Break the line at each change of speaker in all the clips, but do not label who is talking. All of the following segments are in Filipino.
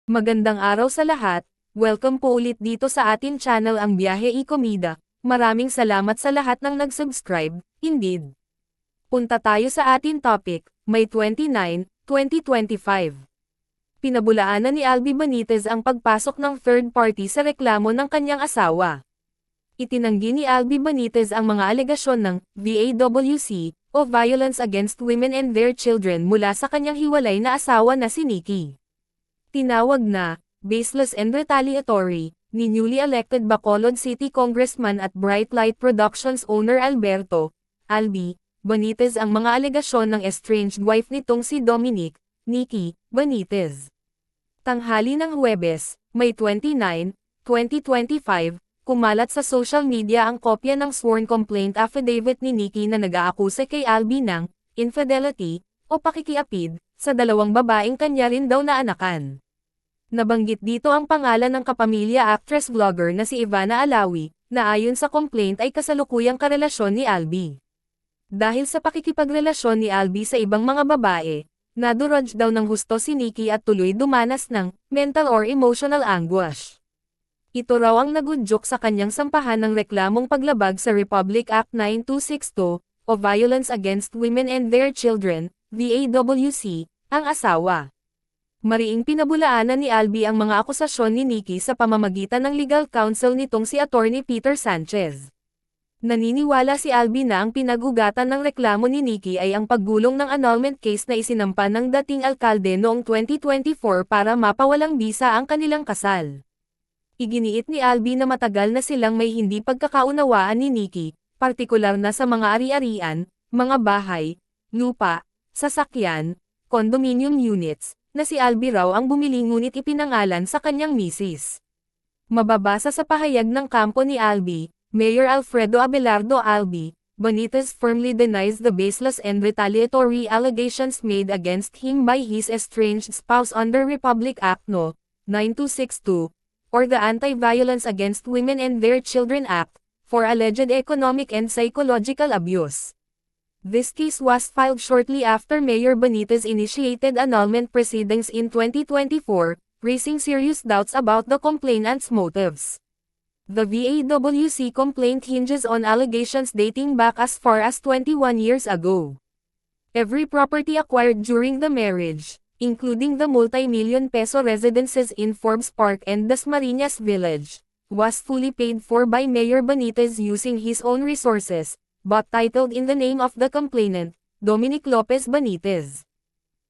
Magandang araw sa lahat, welcome po ulit dito sa atin channel ang Biyahe y Komida. Maraming salamat sa lahat ng nag-subscribe, indeed. Punta tayo sa atin topic, May 29, 2025. Pinabulaanan ni Albi Benitez ang pagpasok ng third party sa reklamo ng kanyang asawa. Itinanggi ni Albi Benitez ang mga alegasyon ng VAWC o Violence Against Women and Their Children mula sa kanyang hiwalay na asawa na si Nikki. Tinawag na baseless and retaliatory ni newly elected Bacolod City Congressman at Bright Light Productions owner Alberto Albi Benitez ang mga alegasyon ng estranged wife nitong si Dominic Nikki Benitez. Tanghali ng Huwebes, May 29, 2025, kumalat sa social media ang kopya ng sworn complaint affidavit ni Nikki na nag-aakusa kay Albi ng infidelity o pakikiapid sa dalawang babaeng kanya rin daw na anakan. Nabanggit dito ang pangalan ng kapamilya actress-vlogger na si Ivana Alawi, na ayon sa complaint ay kasalukuyang karelasyon ni Albi. Dahil sa pakikipagrelasyon ni Albi sa ibang mga babae, nadurog daw ng husto si Nikki at tuloy dumanas ng mental or emotional anguish. Ito raw ang nagudyok sa kanyang sampahan ng reklamong paglabag sa Republic Act 9262, o Violence Against Women and Their Children, VAWC, ang asawa. Mariing pinabulaanan ni Albi ang mga akusasyon ni Nikki sa pamamagitan ng legal counsel nitong si Attorney Peter Sanchez. Naniniwala si Albi na ang pinag-ugatan ng reklamo ni Nikki ay ang paggulong ng annulment case na isinampa ng dating alkalde noong 2024 para mapawalang bisa ang kanilang kasal. Iginiit ni Albi na matagal na silang may hindi pagkakaunawaan ni Nikki, partikular na sa mga ari-arian, mga bahay, lupa, sasakyan, condominium units, na si Albi raw ang bumili ngunit ipinangalan sa kanyang misis. Mababasa sa pahayag ng kampo ni Albi, Mayor Alfredo Abelardo Albi Benitez firmly denies the baseless and retaliatory allegations made against him by his estranged spouse under Republic Act No. 9262, or the Anti-Violence Against Women and Their Children Act, for alleged economic and psychological abuse. This case was filed shortly after Mayor Benitez initiated annulment proceedings in 2024, raising serious doubts about the complainant's motives. The VAWC complaint hinges on allegations dating back as far as 21 years ago. Every property acquired during the marriage, including the multi-million peso residences in Forbes Park and Dasmariñas Village, was fully paid for by Mayor Benitez using his own resources, but titled in the name of the complainant, Dominic Lopez Benitez.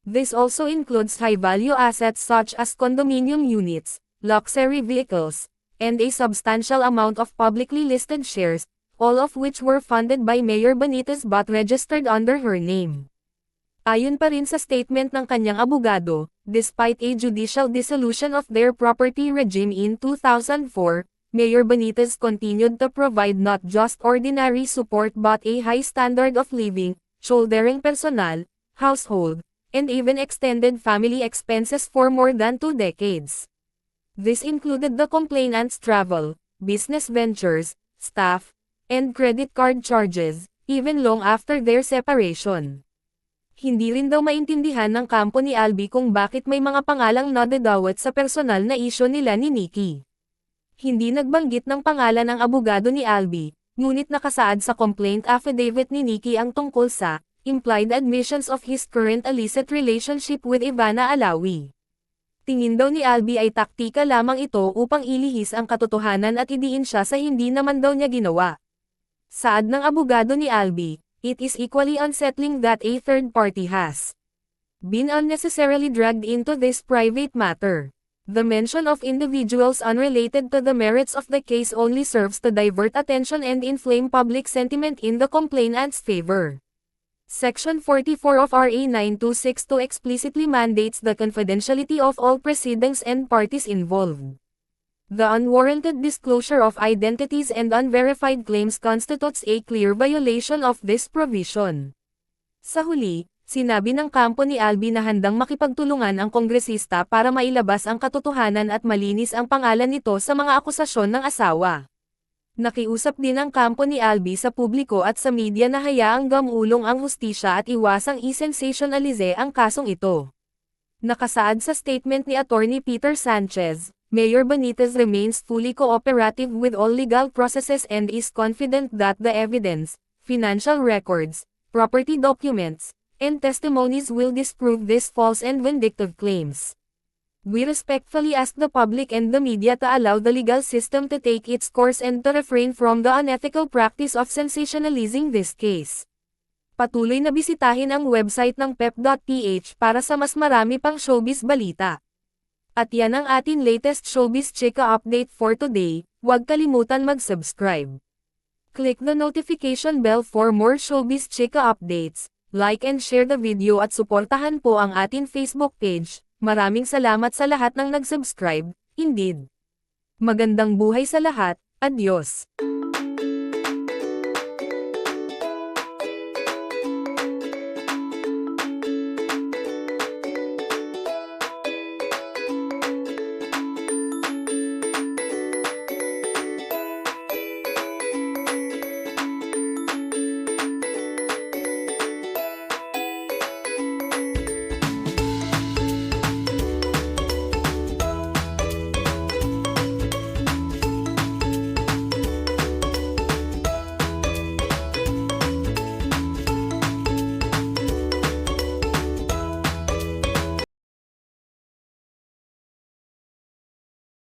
This also includes high-value assets such as condominium units, luxury vehicles, and a substantial amount of publicly listed shares, all of which were funded by Mayor Benitez but registered under her name. Ayon pa rin sa statement ng kanyang abogado, despite a judicial dissolution of their property regime in 2004, Mayor Benitez continued to provide not just ordinary support but a high standard of living, shouldering personal, household, and even extended family expenses for more than 2 decades. This included the complainant's travel, business ventures, staff, and credit card charges, even long after their separation. Hindi rin daw maintindihan ng kampo ni Albi kung bakit may mga pangalang nadadawat sa personal na isyu nila ni Nikki. Hindi nagbanggit ng pangalan ang abogado ni Albi, ngunit nakasaad sa complaint affidavit ni Nikki ang tungkol sa implied admissions of his current illicit relationship with Ivana Alawi. Tingin daw ni Albi ay taktika lamang ito upang ilihis ang katotohanan at idiin siya sa hindi naman daw niya ginawa. Saad ng abogado ni Albi, it is equally unsettling that a third party has been unnecessarily dragged into this private matter. The mention of individuals unrelated to the merits of the case only serves to divert attention and inflame public sentiment in the complainant's favor. Section 44 of RA 9262 explicitly mandates the confidentiality of all proceedings and parties involved. The unwarranted disclosure of identities and unverified claims constitutes a clear violation of this provision. Sa huli, sinabi ng kampo ni Albi na handang makipagtulungan ang kongresista para mailabas ang katotohanan at malinis ang pangalan nito sa mga akusasyon ng asawa. Nakiusap din ang kampo ni Albi sa publiko at sa media na hayaang gamulong ang hustisya at iwasang i-sensationalize ang kasong ito. Nakasaad sa statement ni Attorney Peter Sanchez, Mayor Benitez remains fully cooperative with all legal processes and is confident that the evidence, financial records, property documents, and testimonies will disprove these false and vindictive claims. We respectfully ask the public and the media to allow the legal system to take its course and to refrain from the unethical practice of sensationalizing this case. Patuloy na bisitahin ang website ng pep.ph para sa mas marami pang showbiz balita. At yan ang atin latest showbiz chika update for today, huwag kalimutan mag-subscribe. Click the notification bell for more showbiz chika updates, like and share the video at suportahan po ang atin Facebook page. Maraming salamat sa lahat ng nag-subscribe, indeed. Magandang buhay sa lahat, adios.